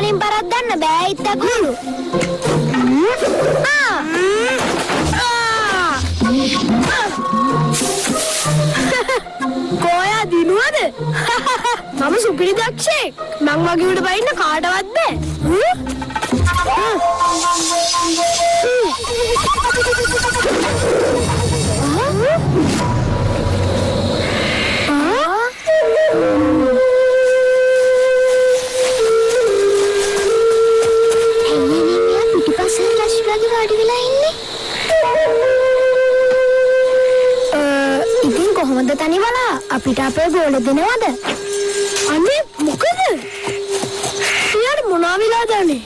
වලින් පරද්දන්න බෑ ඉත්තකුරු. කොයා දිනුවද? මම සුපිරි දක්ෂයෙක්. මං වගේ උඩ බයින්න කාටවත් බෑ. ඉතින් කොහොමද තනිවලා අපිට අපේ ගෝල දෙනවද? අනේ මොකද? ඊයර මොනවා වෙලාද අනේ?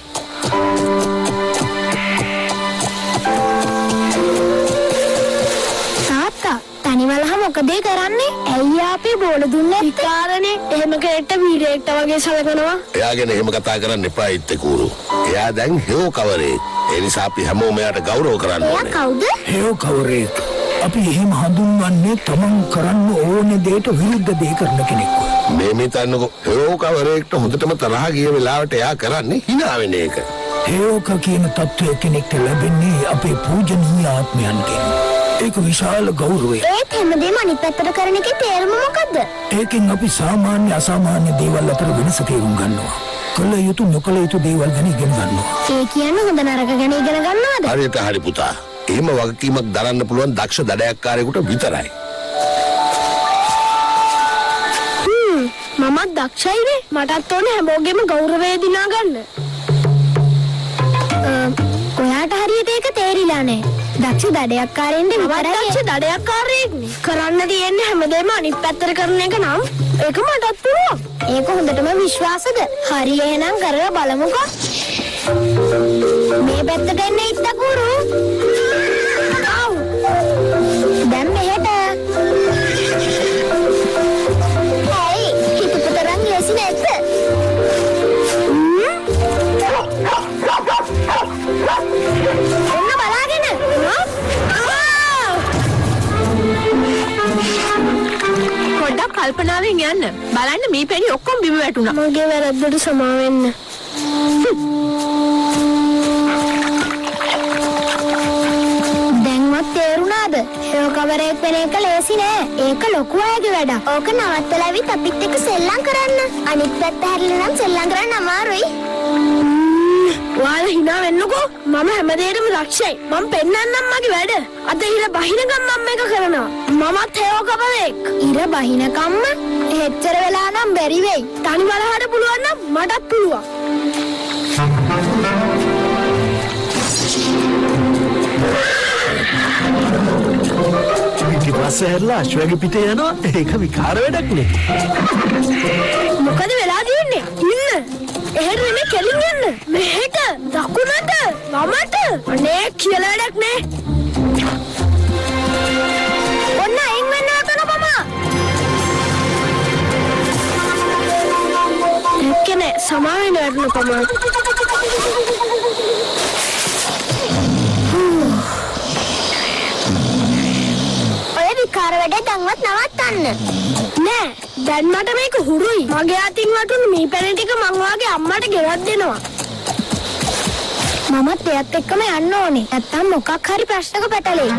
තාත්තා තනිවලා මොකද කරන්නේ? ඇයි අපේ ගෝල දුන්නේ? විකාරනේ. එහෙම කෙනෙක්ට වීරයෙක්ට වගේ සලකනවා. එයාගෙන එහෙම කතා කරන්න එපා ඉත්තකුරු. එයා දැන් හේව කවරේ. ඒ නිසා අපි හැමෝම එයාට ගෞරව කරන්න ඕනේ. එයා කවුද? හේව කවරේ. අපි එහෙම හඳුන්වන්නේ තමන් කරන්න ඕනේ දෙයට විරුද්ධ දේ කරන කෙනෙක්ව. මේ හිතන්නකෝ හේව කවරේකට හොඳටම තරහ ගිය වෙලාවට එයා කරන්නේ hina වෙන එක. හේවක කියන තත්ත්වය කෙනෙක්ට ලැබෙන්නේ අපේ පූජනීය ආත්මයන්ගෙන්. ඒක විශාල ගෞරවයක්. ඒත් හැමදේම අනිත් පැත්තට කරන එකේ තේරුම මොකද්ද? ඒකෙන් අපි සාමාන්‍ය අසාමාන්‍ය දේවල් අතර වෙනස තේරුම් ගන්නවා. කළ යුතු නොකළ යුතු දේවල් ගැන ඉගෙන ගන්නවා. ඒ කියන්නේ හොඳ නරක ගැන ඉගෙන ගන්නවද? හරියට හරි පුතා. එහෙම වගකීමක් දරන්න පුළුවන් දක්ෂ දඩයක්කාරයෙකුට විතරයි. මමත් දක්ෂයිනේ. මටත් ඕනේ හැමෝගෙම ගෞරවය දිනා ගන්න. ඔයාට හරියට ඒක තේරිලා නැහැ. දක්ෂ දඩයක්කාරයෙන්ද විතරයි. දක්ෂ දඩයක්කාරයෙක්නේ. කරන්න තියෙන්නේ හැමදේම අනිත් පැත්තට කරන එක නම් ඒක මටත් පුළුවන්. ඒක හොඳටම විශ්වාසද? හරි එහෙනම් කරලා බලමුකෝ. මේ පැත්තට එන්න ඉත්තකුරු. දැන් මෙහෙට. හයි හිතපතරන් ලෙසි නැද්ද? ඔන්න බලාගෙන. පොඩ්ඩක් කල්පනාවෙන් යන්න. බලන්න මේ පෙණි ඔක්කොම බිම වැටුණා. මගේ වැරද්දට සමා වෙන්න. දැන්වත් තේරුණාද? හේව කවරේක් වෙන එක ලේසි නෑ. ඒක ලොකු අයගේ වැඩක්. ඕක නවත්තලා ඇවිත් අපිත් එක්ක සෙල්ලම් කරන්න. අනිත් පැත්ත හැරිලා නම් සෙල්ලම් කරන්න අමාරුයි. ඔයාලා hina වෙන්නකෝ. මම හැමදේටම දක්ෂයි. මම පෙන්නන්නම් මගේ වැඩ. අද ඉර බහිනකම් මම මේක කරනවා. මමත් හේව කවරේක්. ඉර බහිනකම්ම හෙච්චර වෙලා නම් බැරි වෙයි. තනි බලහට පුළුවන් නම් මටත් පුළුවන්. පස්සහැරලා අශ්වයාගේ පිටේ යනවා. ඒක විකාර වැඩක් නේ. මොකද වෙලා තියෙන්නේ? ඉන්න. එහෙට නෙමෙයි කෙලින් යන්න. මෙහෙට. දකුණට. වමට. අනේ කියලා වැඩක් නේ. ඔන්න අයින් වෙන්න හදන බමා. එක්කනේ සමාවෙන්න වටන පමා. කාර වැඩ දැන්වත් නවත්තන්න. නෑ දැන් මට මේක හුරුයි. මගේ අතින් වටුණු මේ පැන ටික මං වාගේ අම්මට ගෙනත් දෙනවා. මමත් එයත් එක්කම යන්න ඕනේ. නැත්තම් මොකක් හරි ප්‍රශ්නක පැටලෙයි.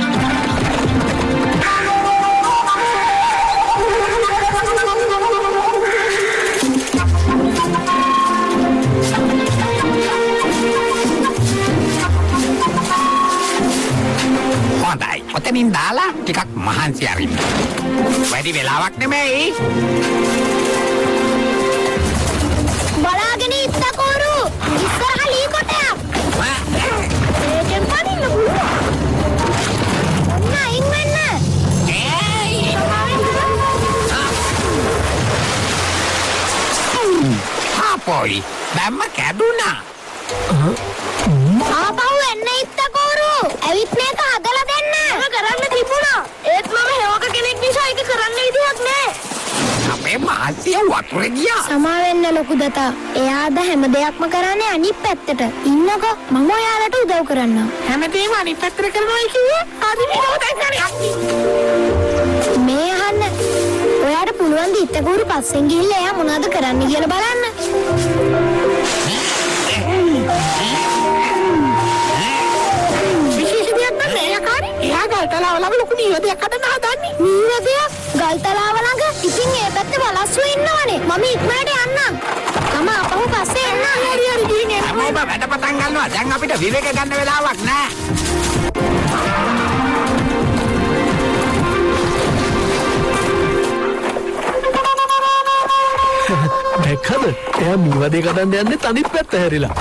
හොඳයි. ඔතනින් දාලා ටිකක් මහන්සි අරින්න. වැඩි වෙලාවක් නෙමෙයි. බලාගෙන ඉත්තකෝරු. ඉස්සරහ ලී කොටයක්. ඒකෙන් පදින්න පුළුවන්. ඔන්න අයින් වෙන්න. ආපොයි. දැම්ම කැඩුනා. ආපහු එන්න ඉත්තකෝරු. ඇවිත් මේක හදලා දෙන්න. මම කරන්න තිබුණා. ඒත් මම හේවක කෙනෙක් නිසා ඒක කරන්න විදියක් නෑ. අපේ මාසිය වතුරේ ගියා. සමා වෙන්න ලොකු දතා. එයාද හැම දෙයක්ම කරන්නේ අනිත් පැත්තට. ඉන්නකෝ මම ඔයාලට උදව් කරන්නම්. හැමදේම අනිත් පැත්තට කරනවා කිව්වේ. ආදි විනෝදයක් කරේ. මේ අහන්න. ඔයාට පුළුවන් ද ඉත්තකෝරු පස්සෙන් ගිහිල්ලා එයා මොනවද කරන්න කියලා බලන්න. නීවදයක් හදන්න හදන්නේ. නීවදයක්? ගල්තලාව ළඟ? ඉතින් ඒ පැත්තේ වලස්සු ඉන්නවනේ. මම ඉක්මනට යන්නම්. මම අපහු පස්සේ එන්න. හරි ගිහින් එන්න. හැමෝම වැඩ පටන් ගන්නවා. දැන් අපිට විවේක ගන්න වෙලාවක් නෑ. දැක්කද? එයා මීවදේ කඩන්න යන්නේ තනිත් පැත්ත හැරිලා.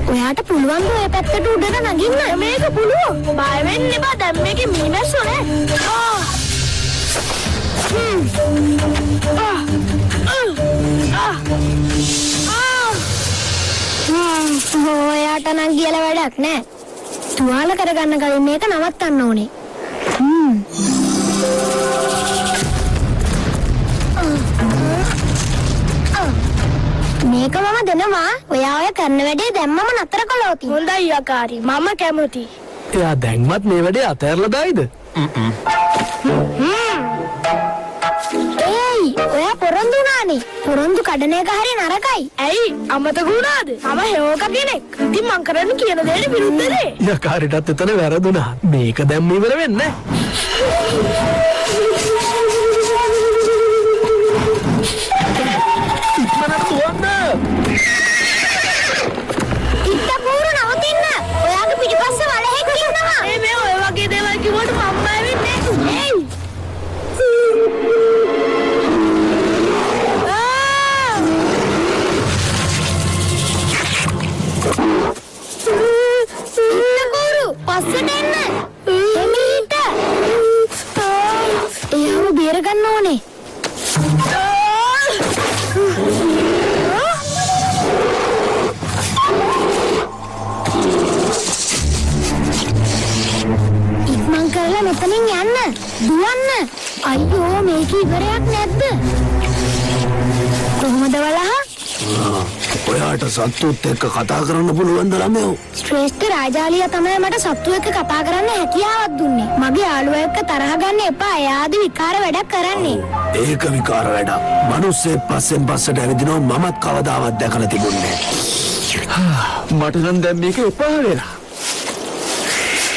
ඔයාට පුළුවන් ද ඔය පැත්තට උඩට නගින්න? මේක පුළුවන්. බය වෙන්න එපා. දැන් මේකේ මීමැස්සෝ නෑ. ඔයාට නම් කියලා වැඩක් නෑ. තුවාල කරගන්න කලින් මේක නවත්තන්න ඕනේ. මේක මම දෙනවා. ඔයා ඔය කරන වැඩේ දැම්මම නතර කළොත්. හොඳයි යකාරි. මම කැමතියි. එයා දැන්වත් මේ වැඩේ අතහැරලා දායිද? ඒයි ඔයා පොරොන්දු වුණානේ. පොරොන්දු කඩන එක හරිය නරකයි. ඇයි අමතක වුණාද? මම හේවක කෙනෙක්. ඉතින් මං කරන්න කියන දේට විරුද්ධනේ. යකාරිටත් එතන වැරදුනා. මේක දැම්ම ඉවර වෙන්නේ ඉත්ත පූරු නවතින්න. ඔයාගේ පිටිපස්සේ වලහෙක් ඉන්නවා. මේ ඔය වගේ දේවල් කිව්වට මම බය වෙන්නේ. ඒයි පස්සට එන්න. එමීට. එයාව බේර ගන්න ඕනේ. ඉක්මන් කරලා මෙතනින් යන්න. දුවන්න. අයියෝ මේක ඉවරයක් නැද්ද? කොහොමද වලහ? ඔයාට සත්තුත් එක්ක කතා කරන්න පුළුවන් ද ළමයෝ? ශ්‍රේෂ්ඨ රාජාලියා තමයි මට සත්තු එක්ක කතා කරන්න හැකියාවක් දුන්නේ. මගේ යාළුවා එක්ක තරහ ගන්න එපා. එයාද විකාර වැඩක් කරන්නේ. ඒක විකාර වැඩක්. මිනිස්සේ පස්සෙන් පස්සට ඇවිදිනවා මමත් කවදාවත් දැකලා තිබුණේ නැහැ. මට නම් දැන් මේක එපා වෙලා.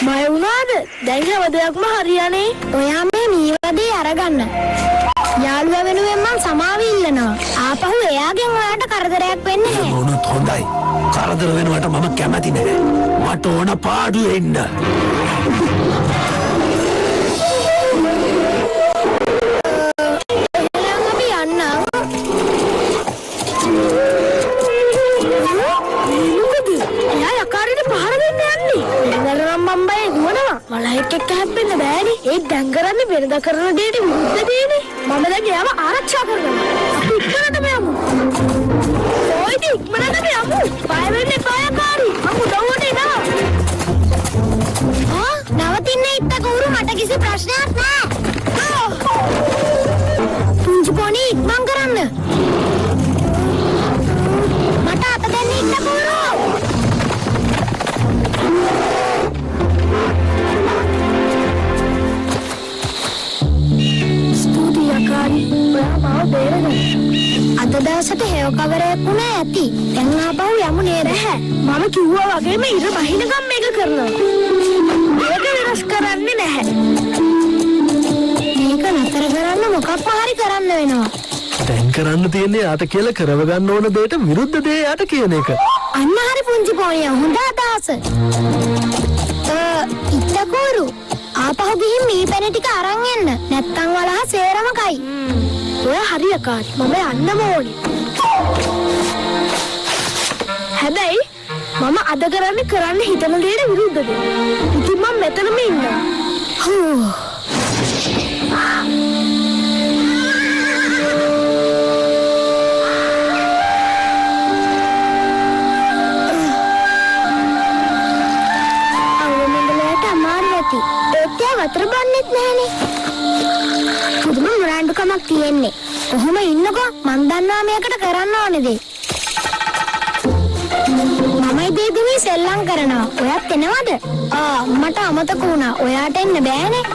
බය වුණාද? දැන් හැම දෙයක්ම හරියන්නේ. ඔයා මේ මීවදේ අරගන්න. යාළුවා වෙනුවෙන් මං සමාව ඉල්ලනවා. ආපහු එයාගෙන් ඔයාට කරදරයක් වෙන්නේ නැහැ. මොනොත් හොඳයි. කරදර වෙනවට මම කැමති නැහැ. මට ඕන පාඩු එන්න. එහෙනම් අපි යන්නම්. මොකද? එයා යකාරිට පහර දෙන්න යන්නේ. එන්නරම් මම බය දුවනවා. වලහෙක් එක්ක හැප්පෙන්න බෑනේ. ඒ දැන් කරන්නේ වෙනද කරන දෙයට විරුද්ධ දෙයනේ. මම දැන් එයාව ආරක්ෂා කරනවා. අපි ඉක්මනටම යමු. ඔයිද ඉක්මනටම යමු. බය වෙන්න එපා යකාරි. මම උදව්වට එනවා. නවතින්න ඉත්ත කවුරු මට කිසි ප්‍රශ්නයක් නෑ. පුංචි පොණි ඉක්මන් කරන්න. මට අත දෙන්න ඉත්ත කවුරු. ස්තුතියි යකාරි. ඔයා මාව බේරගන්න. අද දවසට හේව කවරයක් වුණා ඇති. දැන් ආපහු යමු නේද? මම කිව්වා වගේම ඉර බහිනකම් මේක කරනවා. මේක වෙනස් කරන්නේ නැහැ. මේක නතර කරන්න මොකක්ම හරි කරන්න වෙනවා. දැන් කරන්න තියෙන්නේ යාට කියලා කරව ගන්න ඕන දෙයට විරුද්ධ දේ යාට කියන එක. අන්න හරි පුංචි පොණියා හොඳ අදහස. ඉත්තකෝරු ආපහු ගිහින් මේ පැන ටික අරන් එන්න. නැත්තම් වලහ සේරම කයි. ඔය හරි යකාරි. මම යන්නම ඕනේ. හැබැයි මම අද කරන්න හිතන දේට විරුද්ධ දෙයක්. ඉතින් මම මෙතනම ඉන්නවා. වතුර බන්නෙත් නැහනේ. පුදුම මුරාන්ඩුකමක් තියෙන්නේ. කොහොම ඉන්නකෝ මන් දන්නවා මේකට කරන්න ඕනේ දේ. මමයි බේබිනි සෙල්ලම් කරනවා. ඔයත් එනවද? මට අමතක වුණා. ඔයාට එන්න බෑනේ.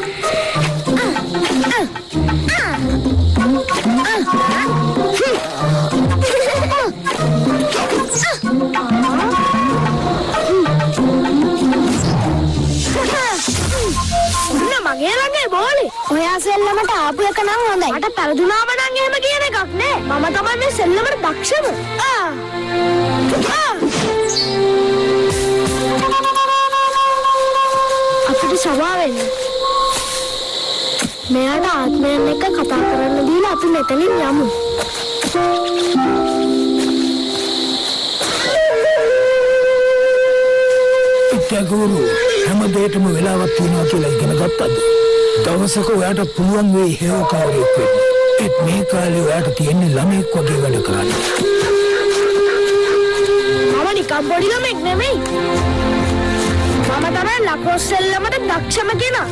සෙල්ලමට ආපු එක නම් හොඳයි. මට පරදුනාම නම් එහෙම කියන එකක් නෑ. මම තමයි මේ සෙල්ලමට දක්ෂම. අපිට සමා වෙන්න. මෙයාට ආත්මයන් එක්ක කතා කරන්න දීලා අපි මෙතනින් යමු. ගුරු හැම දෙයකම වෙලාවක් තියෙනවා කියලා ඉගෙන ගත්තද? දවසක ඔයාට පුළුවන් වෙයි හේව කවරෙක් වෙන්න. ඒත් මේ කාලේ ඔයාට තියෙන්නේ ළමෙක් වගේ වැඩ කරන්න. මම නිකම් පොඩි ළමෙක් නෙමෙයි. මම තමයි ලක්‍රොස් සෙල්ලමට දක්ෂම කෙනා.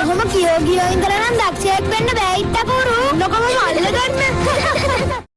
කොහොම කියෝ ඉඳලා නම් දක්ෂයෙක් වෙන්න බෑ ඉත්තපුරු. ලොකම අල්ල ගන්න.